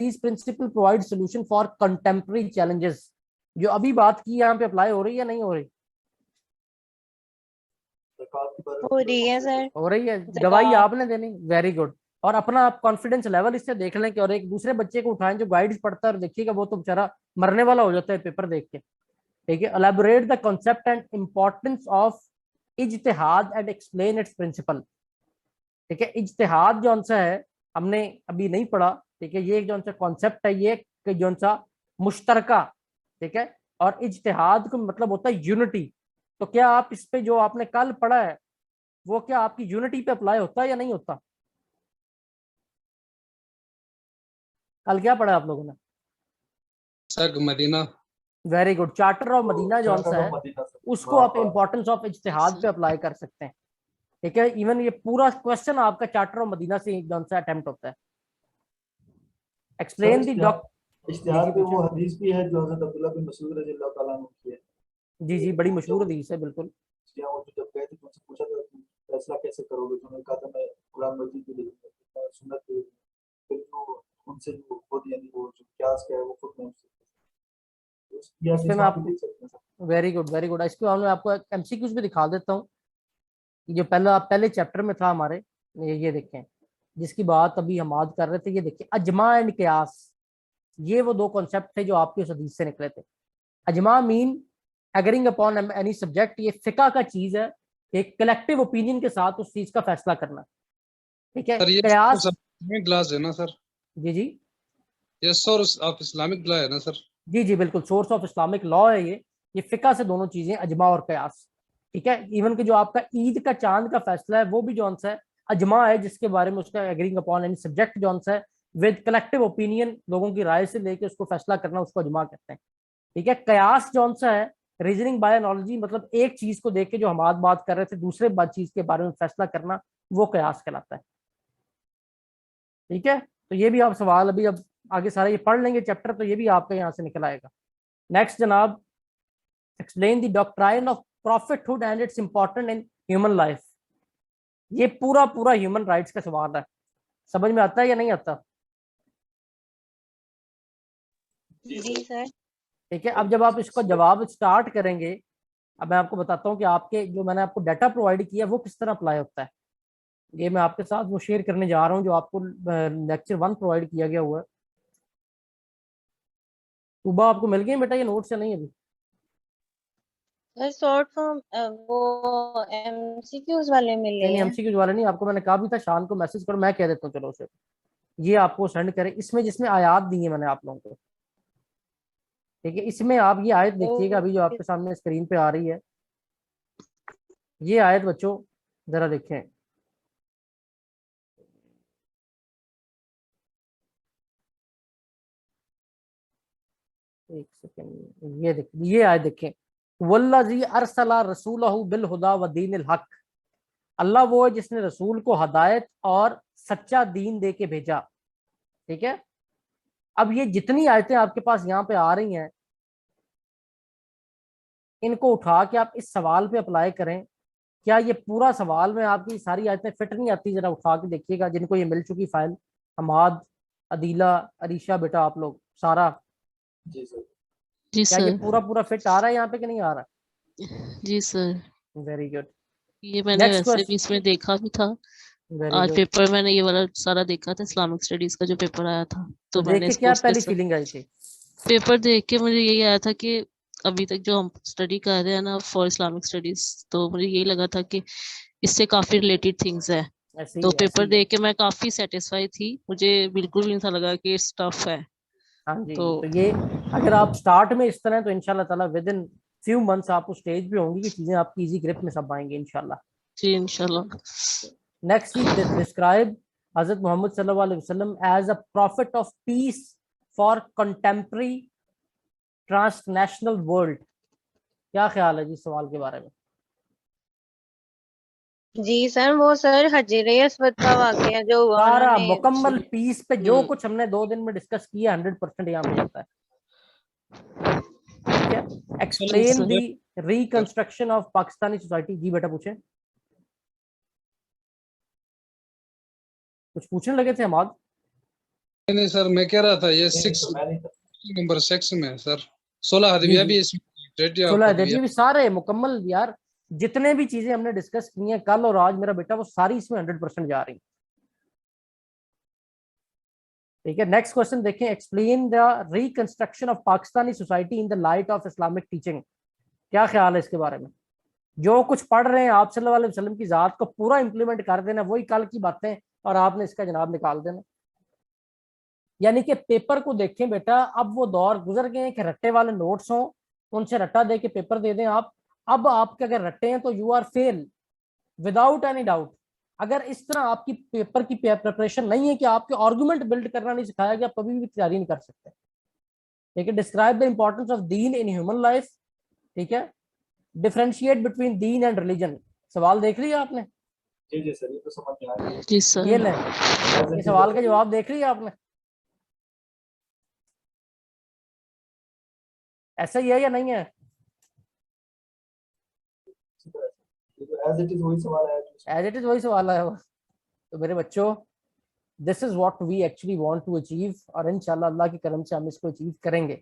These principle provide solution for contemporary challenges. जो अभी बात की यहाँ पे अप्लाई हो रही है या नहीं हो रही? हो रही है सर। हो रही है। गवाही आपने देनी, वेरी गुड। और अपना आप कॉन्फिडेंस लेवल इससे देख लें कि, और एक दूसरे बच्चे को उठाएं जो गाइड्स पढ़ता है और देखिएगा वो तो बेचारा मरने वाला हो जाता है पेपर देख के। ठीक है, elaborate the concept and importance of इज्तिहाद एंड एक्सप्लेन इट्स प्रिंसिपल। ठीक है, इज्तिहाद जो सा है हमने अभी नहीं पढ़ा। ठीक है, ये जो सा कॉन्सेप्ट है ये जो सा मुश्तरका। ठीक है, और इज्तिहाद का मतलब होता है यूनिटी। तो क्या आप इस पे जो आपने कल पढ़ा है वो क्या आपकी यूनिटी पे अप्लाई होता है या नहीं होता? कल क्या पढ़ा आप लोगों ने? Sir Madina. Very good. Charter of Madina जो सा है उसको आप इंपॉर्टेंस ऑफ इज्तिहाद पे अप्लाई कर सकते हैं। ठीक है, इवन ये पूरा क्वेश्चन आपका चार्टर ऑफ मदीना से एकदम से अटेम्प्ट होता है। एक्सप्लेन दी इज्तिहाद पे वो हदीस भी है जो हज़रत अब्दुल्लाह बिन मसूद रज़ियल्लाहु ताला अन्हु की है। जी जी, बड़ी मशहूर हदीस है, बिल्कुल। क्या वो जब गए थे तुमसे पूछा था कि फैसला कैसे करोगे, तुमने कहा था मैं कुरान मजीद भी लिखूंगा, सुन्नत भी। फिर जो उनसे जो खुद यानी वो जो क्यास क्या है वो खुद मैं इस पे मैं आपको वेरी गुड वेरी गुड, इसके बाद मैं आपको एमसीक्यूज भी दिखा देता हूँ। जो पहले चैप्टर में था हमारे, ये देखें जिसकी बात अभी हम आज कर रहे थे। ये देखिए, अजमा एंड कयास, ये वो दो कॉन्सेप्ट थे जो आपके उस हदीस से निकले थे। अजमा mean agreeing upon any subject. ये फिका का चीज है, एक कलेक्टिव ओपिनियन के साथ उस चीज का फैसला करना। ठीक है, कयास ग्लास है ना सर? जी जी, ये सोर्स ऑफ इस्लामिक लॉ है ना सर? जी जी बिल्कुल, सोर्स ऑफ इस्लामिक लॉ है ये फिका से दोनों चीजें, अजमा और कयास। ठीक है, इवन कि जो आपका ईद का चांद का फैसला है वो भी जो सा है अजमा है, जिसके बारे में उसका एग्रीइंग अपॉन एनी सब्जेक्ट जो सा है विद कलेक्टिव ओपिनियन, लोगों की राय से लेके उसको फैसला करना, उसको अजमा कहते हैं। ठीक है, कयास जो सा है रीजनिंग बाय एनालॉजी, मतलब एक चीज को देख के जो हम आज बात कर रहे थे दूसरे चीज के बारे में फैसला करना, वो कयास कहलाता है। ठीक है, तो ये भी आप सवाल अभी अब आगे सारा ये पढ़ लेंगे चैप्टर, तो ये भी आपका यहाँ से निकल आएगा। नेक्स्ट जनाब, explain the doctrine of prophethood and it's important in human life. ये पूरा पूरा ह्यूमन राइट्स का सवाल है, समझ में आता है या नहीं आता? जी सर। ठीक है, अब जब आप इसको जवाब स्टार्ट करेंगे, अब मैं आपको बताता हूँ कि आपके जो मैंने आपको डाटा प्रोवाइड किया वो किस तरह अप्लाई होता है। ये मैं आपके साथ वो शेयर करने जा रहा हूँ जो आपको लेक्चर 1 प्रोवाइड किया गया हुआ है। सुबह आपको मिल गए बेटा ये नोट्स या नहीं अभी? शॉर्ट फॉर्म वो एमसीक्यूज वाले मिले नहीं हैं। एमसीक्यूज वाले नहीं, आपको मैंने कहा भी था शाम को मैसेज करो, मैं कह देता हूँ चलो उसे ये आपको सेंड करें। इसमें जिसमें आयात दी है मैंने आप लोगों को, ठीक है, इसमें आप ये आयत देखिएगा अभी जो आपके सामने स्क्रीन पे आ रही है। ये आयत बच्चों जरा देखें, एक सेकंड, ये आयत देखें, वल्लज़ी अरसला रसूलहु बिल हुदा व दीनिल हक। अल्लाह वो है जिसने रसूल को हदायत और सच्चा दीन दे के भेजा। ठीक है, अब ये जितनी आयतें आपके पास यहाँ पे आ रही हैं, इनको उठा के आप इस सवाल पे अप्लाई करें। क्या ये पूरा सवाल में आपकी सारी आयतें फिट नहीं आती? जरा उठा के देखिएगा जिनको ये मिल चुकी फाइल, हमाद, अदीला, अरीशा, बेटा आप लोग सारा। जी सर। जी क्या ये सर। पूरा पूरा फिट आ रहा है यहाँ पे कि नहीं आ रहा? जी सर। Very good. ये मैंने वैसे भी इसमें देखा भी था, आज पेपर मैंने ये वाला सारा देखा था, इस्लामिक स्टडीज का जो पेपर आया था, तो मैंने देख के क्या पहली फीलिंग आई थी? पेपर देख के मुझे यही आया था कि अभी तक जो हम स्टडी कर रहे हैं ना फॉर इस्लामिक स्टडीज, तो मुझे यही लगा था कि इससे काफी रिलेटेड थिंग्स है। तो पेपर देख के मैं काफी सेटिस्फाई थी, मुझे बिल्कुल भी नहीं था लगा कि इट्स टफ है। हाँ जी, तो ये अगर आप स्टार्ट में इस तरह, तो इंशाल्लाह ताला विद इन फ्यू मंथ्स आप उस स्टेज पे होंगी कि चीजें आपकी इजी ग्रिप में सब आएंगी इंशाल्लाह। जी इंशाल्लाह। नेक्स्ट ही डिस्क्राइब हजरत मोहम्मद सल्लल्लाहु अलैहि वसल्लम as a prophet of peace for contemporary transnational world. क्या ख्याल है जी सवाल के बारे में? जी सर, वो सर हजरे अस्वद का वाकया जो हुआ, सारा मुकम्मल पीस पे जो कुछ हमने 2 दिन में डिस्कस किया 100% यहाँ पे जाता है। ठीक है, explain the reconstruction of Pakistani society. जी बेटा पूछे, कुछ पूछने लगे थे हमाद? नहीं सर, मैं कह रहा था ये नहीं, 6 तो मैं नहीं था। नंबर 6 में है सर। 16 जी हदविया जी भी इसमें, रेडियो ऑफ 16 हदविया। ये भी सारे मुकम्मल यार, जितने भी चीजें हमने डिस्कस की हैं कल और आज मेरा बेटा, वो सारी इसमें 100% जा रही। ठीक है, नेक्स्ट क्वेश्चन देखें। Explain the reconstruction of Pakistani society in the light of Islamic teaching. क्या ख्याल है इसके बारे में? जो कुछ पढ़ रहे हैं आप सल्लल्लाहु अलैहि वसल्लम की जात को पूरा इंप्लीमेंट कर देना, वही कल की बातें, और आपने इसका जनाब निकाल देना। यानी कि पेपर को देखें बेटा, अब वो दौर गुजर गए हैं कि रट्टे वाले नोट्स हों, उनसे रट्टा दे के पेपर दे दें आप। अब आपके अगर रट्टे हैं तो you are fail without any doubt. अगर इस तरह आपकी पेपर की प्रिपरेशन नहीं है कि आपके आर्गुमेंट बिल्ड करना नहीं सिखाया गया, आप कभी भी तैयारी नहीं कर सकते। ठीक है, describe the importance of Deen in human life. ठीक है, differentiate between Deen and religion. सवाल देख लिया आपने? जी जी सर, ये तो समझ में आ गया। जी सर। ये लें, As ये it is सवाल का also- जवाब देख लिया आपने? ऐसा ही है या नहीं है? ये तो as it is वही सवाल आया जो एज इट इज वही सवाल है वो। तो मेरे बच्चों, this is what we actually want to achieve, और इंशाल्लाह अल्लाह के करम से हम इसको अचीव करेंगे।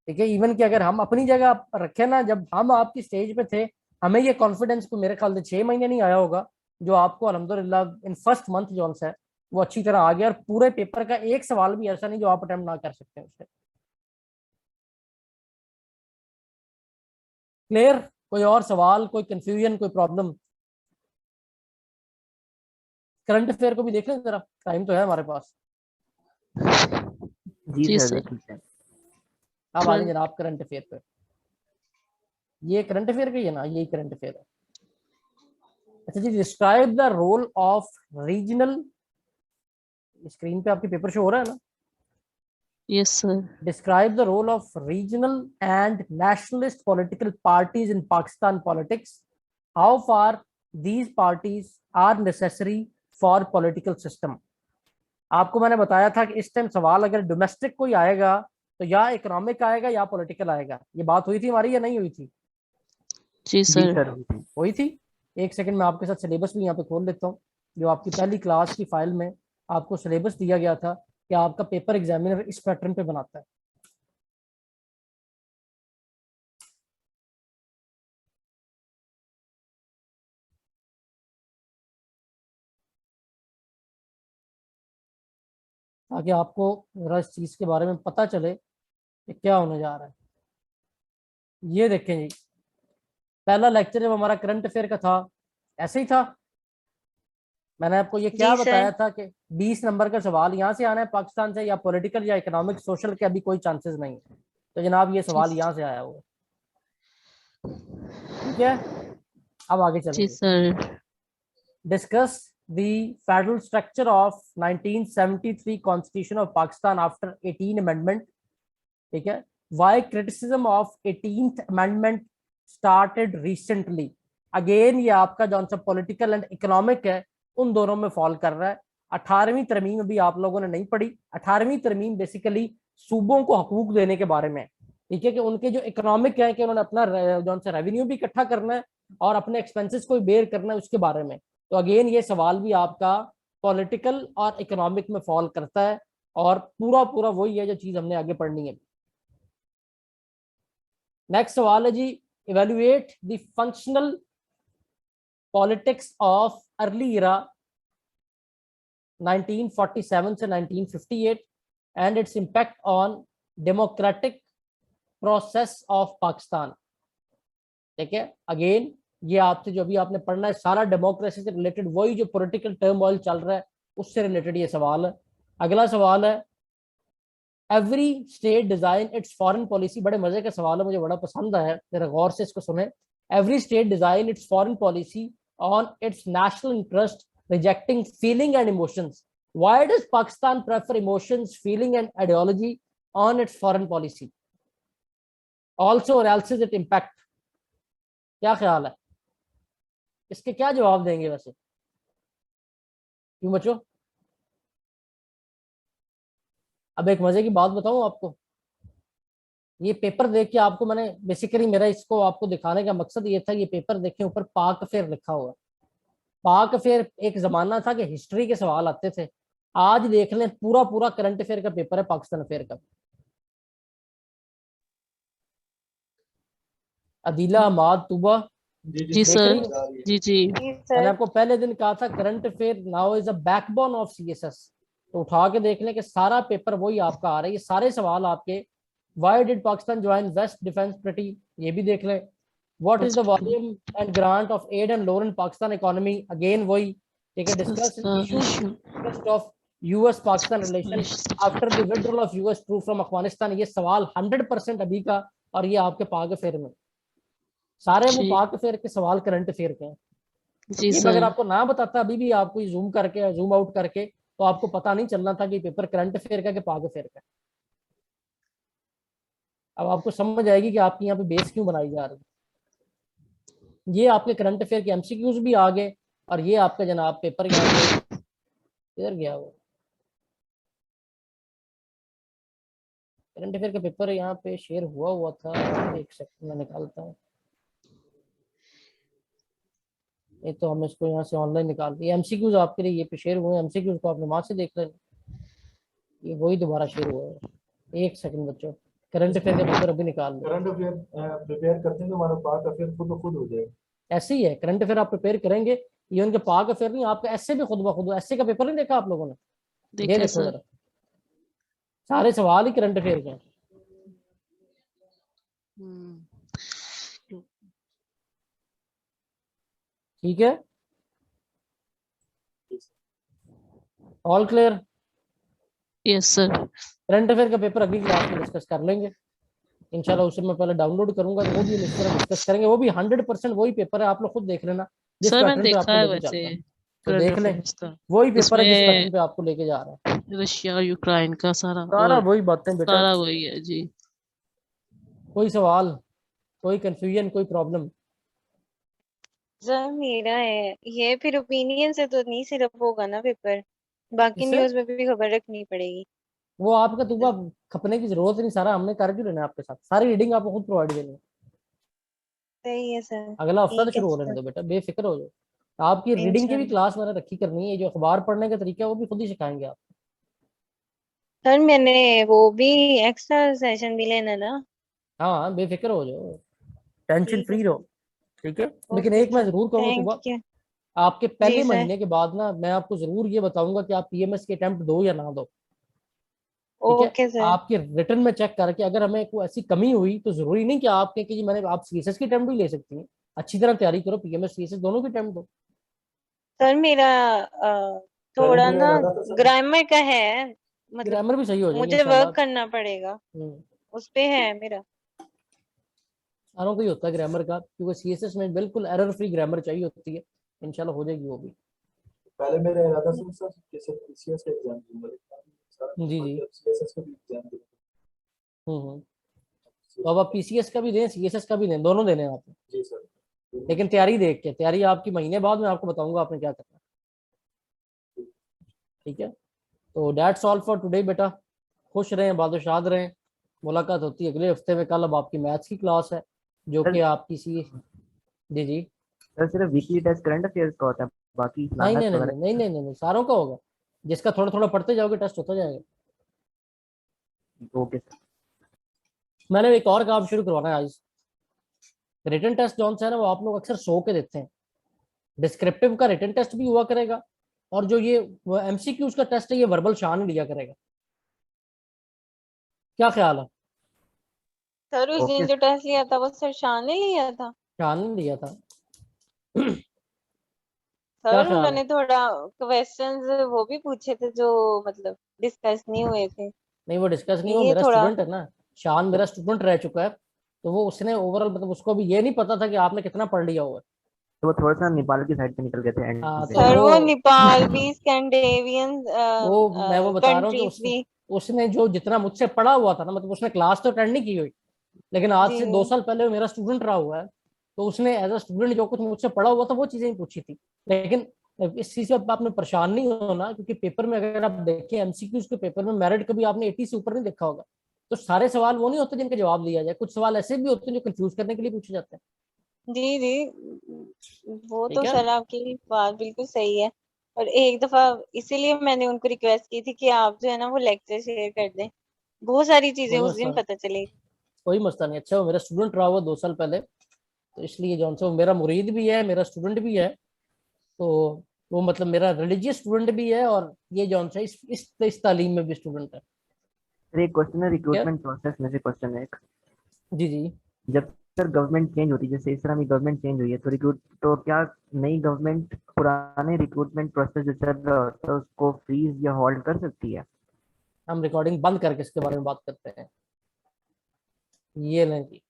ठीक है, इवन कि अगर हम अपनी जगह रखें ना, जब हम आपकी स्टेज पे थे, हमें ये कॉन्फिडेंस को मेरे ख्याल से 6 महीने नहीं आया होगा, जो आपको अल्हम्दुलिल्लाह इन फर्स्ट मंथ जो है वो अच्छी तरह आ गया, और पूरे पेपर का एक सवाल भी ऐसा नहीं जो आप अटेम्प्ट ना कर सकते हैं उससे। क्लियर? कोई और सवाल, कोई कंफ्यूजन, कोई प्रॉब्लम? करंट अफेयर को भी देख लें जरा, टाइम तो है हमारे पास। जी सर। अब आ जाए जनाब करंट अफेयर पे। ये करंट अफेयर का ही है ना? यही करंट अफेयर है। अच्छा जी, describe the role of regional, screen पे आपके पेपर शो हो रहा है ना? Yes sir. Describe the role of regional and nationalist political parties in Pakistan politics. How far these parties are necessary for political system. आपको मैंने बताया था कि इस टाइम सवाल अगर डोमेस्टिक कोई आएगा तो या इकोनॉमिक आएगा या पॉलिटिकल आएगा। ये बात हुई थी हमारी या नहीं हुई थी? जी सर। हुई थी। एक सेकंड में आपके साथ सिलेबस भी यहाँ पे खोल लेता हूँ, जो आपकी पहली क्लास की फाइल में आपको सिलेबस दिया गया था कि आपका पेपर एग्जामिनर इस पैटर्न पे बनाता है। ताकि आपको जरा इस चीज के बारे में पता चले कि क्या होने जा रहा है। ये देखें जी, पहला लेक्चर जब हमारा करंट अफेयर का था, ऐसे ही था। मैंने आपको ये क्या जी सर। बताया था कि 20 नंबर का सवाल यहाँ से आना है पाकिस्तान से, या पॉलिटिकल या इकोनॉमिक सोशल के अभी कोई चांसेस नहीं है। तो जनाब ये सवाल यहाँ से आया हुआ है। ठीक है, अब आगे जी चलेंगे। Sir. Discuss the federal structure of 1973 Constitution of Pakistan after 18 amendment. ठीक है, why criticism of 18th amendment started recently. Again ये आपका जो सा पॉलिटिकल एंड इकोनॉमिक है उन दोनों में फॉल कर रहा है। 18वीं तरमीम अभी आप लोगों ने नहीं पढ़ी। 18वीं तरमीम बेसिकली सूबों को हकूक देने के बारे में। ठीक है, कि उनके जो इकोनॉमिक है कि उन्होंने अपना जो सा रेवेन्यू भी इकट्ठा करना है और अपने एक्सपेंसेस को भी बेयर करना है, उसके बारे में। तो अगेन ये सवाल भी आपका पॉलिटिकल और इकोनॉमिक में फॉल करता है, और पूरा पूरा वही है जो चीज हमने आगे पढ़नी है। नेक्स्ट सवाल है जी, evaluate the functional politics of early era 1947 से 1958 and its impact on democratic process of Pakistan. ठीक है, अगेन ये आपसे जो अभी आपने पढ़ना है सारा डेमोक्रेसी से रिलेटेड, वही जो पॉलिटिकल टर्मोइल चल रहा है उससे रिलेटेड ये सवाल है। अगला सवाल है, every state design it's foreign policy. बड़े मजे का सवाल है, मुझे बड़ा पसंद है, जरा गौर से इसको सुने। Every state design it's foreign policy on it's national interest, rejecting feeling and emotions. Why does Pakistan prefer emotions, feeling and ideology on it's foreign policy? Also और एल्स इज इट इम्पैक्ट? क्या ख्याल है, इसके क्या जवाब देंगे वैसे? क्यों बच्चों? अब एक मजे की बात बताऊं आपको, ये पेपर देख के आपको मैंने बेसिकली, मेरा इसको आपको दिखाने का मकसद ये था, ये पेपर देखें ऊपर पाक अफेयर लिखा हुआ है। पाक अफेयर एक जमाना था कि हिस्ट्री के सवाल आते थे, आज देख लें, पूरा पूरा करंट अफेयर का पेपर है पाकिस्तान अफेयर का। अदीला, अहमद, तुबा, जी जी देख सर, रही हो? जा रही है। जी जी जी मैंने सर। आपको पहले दिन कहा था current affair now is a backbone of CSS. तो उठा के देख लें कि सारा पेपर वही आपका आ रहा है, ये सारे सवाल आपके। Why did Pakistan join west defence treaty, ये भी देख लें। What is the volume and grant of aid and loan in Pakistan economy, again वही। ठीक है, discuss issues interest of US Pakistan relation after the withdrawal of US troop from Afghanistan. ये सवाल 100% अभी का, और ये आपके पाक अफेयर में सारे वो जी पाक अफेयर के सवाल करंट अफेयर के हैं। जी ये मैं अगर सर। आपको ना बताता अभी भी आपको जूम करके जूम आउट करके, तो आपको पता नहीं चलना था कि पेपर करंट अफेयर का कि पाक अफेयर का। अब आपको समझ आएगी कि आपकी यहाँ पे बेस क्यों बनाई जा रही है। ये आपके करंट अफेयर के एमसीक्यूज भी आ गए, और ये आपका जनाब पेपर यहाँ पे इधर गया वो करंट अफेयर का पेपर यहाँ पे शेयर हुआ था। एक सेकंड में निकालता हूँ। ये तो हम इसको यहाँ से ऑनलाइन निकाल दिए। एमसीक्यूज आपके लिए ये पे शेयर हुए हैं, एमसीक्यूज को आपने वहां से देख लेना। ये वही दोबारा शेयर हुआ है। एक सेकंड बच्चों, करंट अफेयर का पेपर अभी निकाल लिया। करंट अफेयर प्रिपेयर करते हैं तो हमारा पाक अफेयर खुद ब खुद हो जाएगा। ऐसे ही है, करंट अफेयर आप प्रिपेयर करेंगे, ये उनके पाक अफेयर नहीं, आपका ऐसे भी खुद ब खुद। ऐसे का पेपर नहीं देखा आप लोगों ने? ये देखा है देखो सर। जरा, सारे सवाल ही करंट अफेयर के हैं। हम्म, ठीक है, all clear. Yes sir. Current affair का पेपर अगली क्लास में डिस्कस कर लेंगे इंशाल्लाह। उसे मैं पहले डाउनलोड करूंगा, तो वो भी हम इस तरह डिस्कस करेंगे। वो भी 100% वही पेपर है, आप लोग खुद देख लेना जिस सर मैंने पैटर्न पे देखा आपको है लेके चल वैसे रहा है। तो करंट देख लें, अफेयर्स का, वही पेपर है जिस उसमें पैटर्न पे आपको लेके जा रहा है। रशिया और यूक्रेन का सारा, सारा और वही बातें बेटा, सारा वही है जी। कोई सवाल, कोई कंफ्यूजन, कोई प्रॉब्लम? सर मेरा है ये, फिर ओपिनियन से तो नहीं सिर्फ होगा ना पेपर, बाकी इससे न्यूज में भी खबर रखनी पड़ेगी। वो आपका तुबा खपने की जरूरत नहीं, सारा हमने कर क्यों लेना है आपके साथ, सारी रीडिंग आपको खुद प्रोवाइड देनी है। सही है सर। अगला हफ्ता तो ठीक है शुरू हो लेने सर। दो बेटा, बेफिक्र हो जाओ। आपकी रीडिंग की भी इंशाल्लाह। क्लास मैंने रखी करनी है, जो अखबार पढ़ने का तरीका है वो भी खुद ही सिखाएंगे आप। सर मैंने वो भी एक्स्ट्रा सेशन भी लेना ना। हाँ बेफिक्र हो जाओ, टेंशन ठीक है फ्री रहो। सर। ठीक है, लेकिन ओके एक मैं सर। जरूर कहूंगा थैंक सुबह, यू। आपके जी पहले सर। महीने के बाद ना मैं आपको जरूर ये बताऊंगा कि आप पीएमएस के अटेम्प्ट दो या ना दो। ठीक है, ओके सर। आपके रिटर्न में चेक करके अगर हमें कोई ऐसी कमी हुई तो जरूरी नहीं कि आपके कि जी मैंने, आप सीएसएस की अटेम्प्ट भी ले सकती हैं। अच्छी तरह तैयारी करो, पीएमएस सीएसएस दोनों की अटेम्प्ट दो। सर मेरा पहले थोड़ा मेरा ना इरादा था सर, ग्रामर का है, मतलब ग्रामर भी सही हो जाएगी मुझे वर्क इंशाल्लाह। करना पड़ेगा, उस पे है मेरा। सारों को ही होता है ग्रामर का, क्योंकि सीएसएस में बिल्कुल एरर फ्री ग्रामर चाहिए होती है। इंशाल्लाह हो जाएगी वो भी। पहले मेरा इरादा था सर कि सिर्फ पीसीएस का एग्जाम दूंगा, लेकिन अभी सारा जी कुछ जी। अब सीएसएस का भी एग्जाम दूंगा। हम्म। तो अब आप पीसीएस का भी दें, सीएसएस का भी दें, दोनों देने हैं आपको। जी सर। लेकिन तैयारी देख के, तैयारी आपकी महीने बाद मैं आपको बताऊंगा आपने क्या करना है। ठीक है, तो दैट्स ऑल फॉर टुडे बेटा। खुश रहें, बादशाद रहें। मुलाकात होती है अगले हफ्ते में। कल अब आपकी मैथ्स की क्लास है, जो कि सर आपकी सी। जी जी। सर सिर्फ वीकली टेस्ट करंट अफेयर्स का होता है, बाकी नहीं इस्लामिक नहीं नहीं वगैरह? नहीं नहीं नहीं नहीं, नहीं, सारों का होगा। जिसका थोड़ा थोड़ा पढ़ते जाओगे टेस्ट होता जाएगा। Okay sir. मैंने एक और काम शुरू करवाना है आज। रिटन टेस्ट जौन सा है ना, वो आप लोग अक्सर सो के देते हैं। डिस्क्रिप्टिव का रिटन टेस्ट भी हुआ करेगा, और जो ये एमसीक्यूज का टेस्ट है ये वर्बल शान लिया करेगा। क्या ख्याल है? सर उस ओके दिन जो टेस्ट लिया था वो सर शान ने लिया था। शान ने लिया था। क्या सर ख्याल है? उन्होंने थोड़ा क्वेश्चंस वो भी पूछे थे जो मतलब डिस्कस नहीं हुए थे। नहीं वो डिस्कस नहीं, वो ये मेरा थोड़ा। स्टूडेंट है ना। शान मेरा स्टूडेंट रह चुका है, तो वो उसने ओवरऑल मतलब उसको भी ये नहीं पता था कि आपने कितना पढ़ लिया हुआ है। तो वो थोड़ा सा नेपाल की साइड पे निकल गए थे एंड हाँ से। तो सर वो वो नेपाल भी, स्कैंडिनेवियन वो मैं वो बता रहा हूँ कि कंट्रीज भी। उसने जो जितना मुझसे पढ़ा हुआ था ना, मतलब उसने क्लास तो अटेंड नहीं की हुई, लेकिन आज जी से 2 साल पहले वो मेरा स्टूडेंट रहा हुआ है। तो उसने एज अ स्टूडेंट जो कुछ मुझसे पढ़ा हुआ था वो चीजें ही पूछी थी। लेकिन इस चीज से आपने परेशान नहीं होना, क्योंकि पेपर में अगर आप देखें एमसीक्यूज के पेपर में मेरिट कभी आपने 80 से ऊपर नहीं देखा होगा। तो सारे सवाल वो नहीं होते जिनका जवाब दिया जाए, कुछ सवाल ऐसे भी होते हैं जो कंफ्यूज करने के लिए पूछे जाते हैं। जी जी, वो ठीक तो है, सर आपकी बात बिल्कुल सही है। और एक दफा इसीलिए मैंने उनको रिक्वेस्ट की थी कि आप जो है ना वो लेक्चर शेयर कर दें, बहुत सारी चीजें कोई उस मसला दिन नहीं, पता चली। कोई मसला नहीं। अच्छा वो मेरा स्टूडेंट रहा हुआ 2 साल पहले, तो इसलिए जो है वो मेरा मुरीद भी है, मेरा स्टूडेंट भी है। तो वो मतलब मेरा रिलीजियस स्टूडेंट भी है, और ये जो है इस तालीम में भी स्टूडेंट है। सर एक क्वेश्चन है क्या? रिक्रूटमेंट प्रोसेस में से क्वेश्चन है एक। जी जी। जब सर गवर्नमेंट चेंज होती है, जैसे इस तरह की गवर्नमेंट चेंज हुई है, तो रिक्रूट तो क्या नई गवर्नमेंट पुराने रिक्रूटमेंट प्रोसेस जो चल रहा होता है उसको फ्रीज या होल्ड कर सकती है? हम रिकॉर्डिंग बंद करके इसके बारे में बात करते हैं। ये नहीं जी।